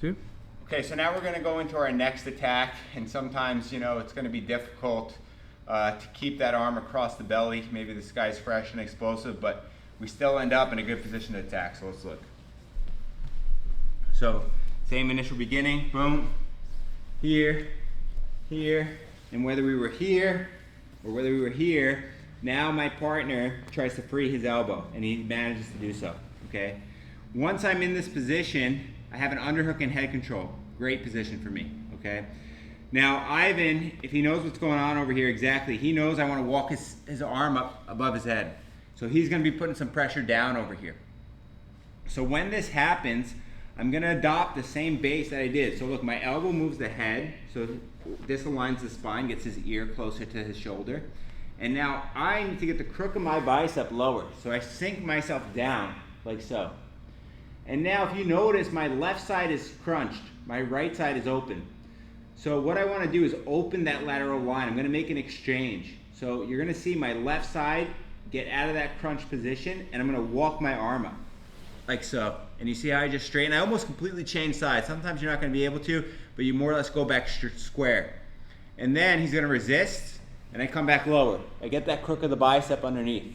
Two. Okay, so now we're going to go into our next attack, and sometimes, it's going to be difficult to keep that arm across the belly. Maybe this guy's fresh and explosive, but we still end up in a good position to attack, so let's look. So, same initial beginning, boom, here, here, and whether we were here or whether we were here, now my partner tries to free his elbow, and he manages to do so, okay? Once I'm in this position, I have an underhook and head control. Great position for me, okay? Now, Ivan, if he knows what's going on over here exactly, he knows I want to walk his arm up above his head. So he's going to be putting some pressure down over here. So when this happens, I'm going to adopt the same base that I did. So look, my elbow moves the head, so this aligns the spine, gets his ear closer to his shoulder. And now I need to get the crook of my bicep lower. So I sink myself down, like so. And now if you notice, my left side is crunched, my right side is open. So what I want to do is open that lateral line. I'm going to make an exchange. So you're going to see my left side get out of that crunch position, and I'm going to walk my arm up, like so. And you see how I just straighten? I almost completely change sides. Sometimes you're not going to be able to, but you more or less go back square. And then he's going to resist, and I come back lower. I get that crook of the bicep underneath,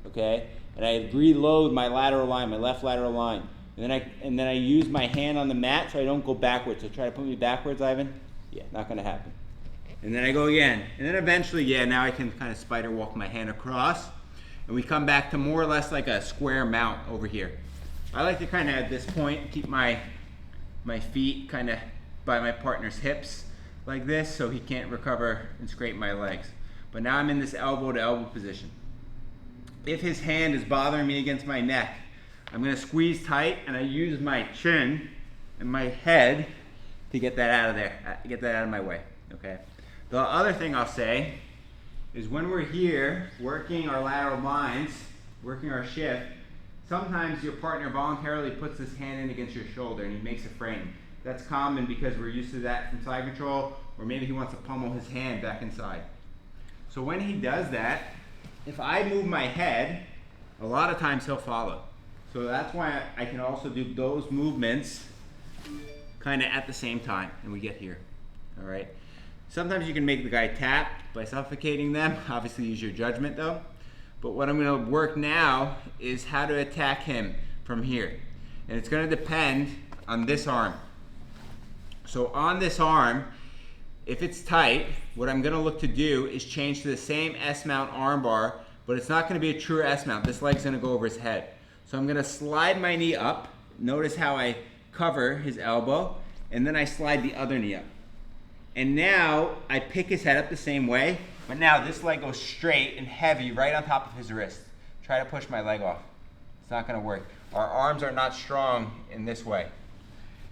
okay? And I reload my lateral line, my left lateral line. And then I use my hand on the mat so I don't go backwards. So try to put me backwards, Ivan. Yeah, not gonna happen. And then I go again. And then eventually, yeah, now I can kind of spider walk my hand across. And we come back to more or less like a square mount over here. I like to kind of at this point keep my feet kind of by my partner's hips like this so he can't recover and scrape my legs. But now I'm in this elbow to elbow position. If his hand is bothering me against my neck, I'm going to squeeze tight, and I use my chin and my head to get that out of there, get that out of my way, okay? The other thing I'll say is when we're here working our lateral lines, working our shift, sometimes your partner voluntarily puts his hand in against your shoulder and he makes a frame. That's common because we're used to that from side control, or maybe he wants to pummel his hand back inside. So when he does that, if I move my head, a lot of times he'll follow. So that's why I can also do those movements kind of at the same time, and we get here, all right? Sometimes you can make the guy tap by suffocating them. Obviously use your judgment though. But what I'm gonna work now is how to attack him from here. And it's gonna depend on this arm. So on this arm, if it's tight, what I'm gonna look to do is change to the same S-mount armbar, but it's not gonna be a true S-mount. This leg's gonna go over his head. So I'm gonna slide my knee up. Notice how I cover his elbow, and then I slide the other knee up. And now I pick his head up the same way, but now this leg goes straight and heavy right on top of his wrist. Try to push my leg off. It's not gonna work. Our arms are not strong in this way.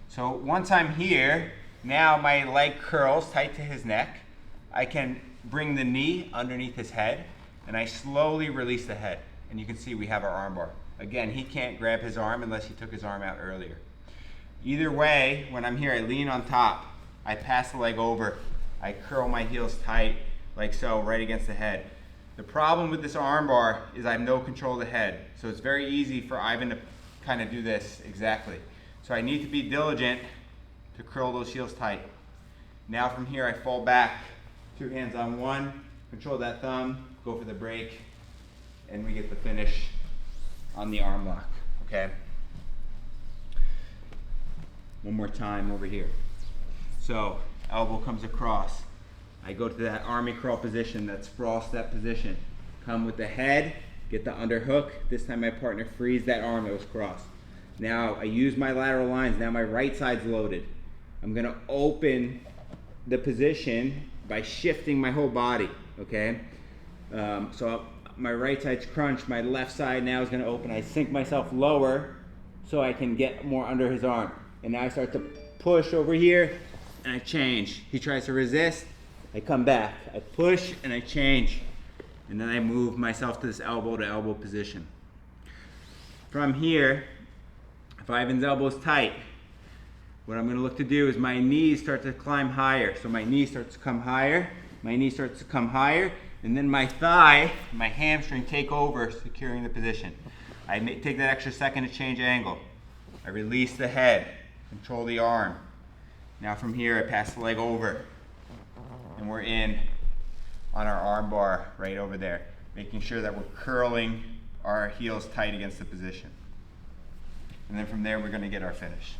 So once I'm here, now my leg curls tight to his neck. I can bring the knee underneath his head, and I slowly release the head. And you can see we have our armbar. Again, he can't grab his arm unless he took his arm out earlier. Either way, when I'm here, I lean on top, I pass the leg over, I curl my heels tight, like so, right against the head. The problem with this armbar is I have no control of the head, so it's very easy for Ivan to kind of do this exactly. So I need to be diligent to curl those heels tight. Now from here, I fall back, 2 hands on one, control that thumb, go for the break, and we get the finish on the arm lock, okay? One more time over here. So, elbow comes across. I go to that army crawl position, that sprawl step position. Come with the head, get the underhook. This time my partner frees that arm that was crossed. Now, I use my lateral lines. Now my right side's loaded. I'm gonna open the position by shifting my whole body, okay? My right side's crunched, my left side now is gonna open. I sink myself lower so I can get more under his arm. And now I start to push over here and I change. He tries to resist, I come back. I push and I change. And then I move myself to this elbow to elbow position. From here, if Ivan's elbow is tight, what I'm gonna look to do is my knees start to climb higher. So my knee starts to come higher, my knee starts to come higher, and then my thigh, my hamstring take over, securing the position. I take that extra second to change angle. I release the head. Control the arm. Now from here, I pass the leg over. And we're in on our arm bar right over there, making sure that we're curling our heels tight against the position. And then from there, we're gonna get our finish.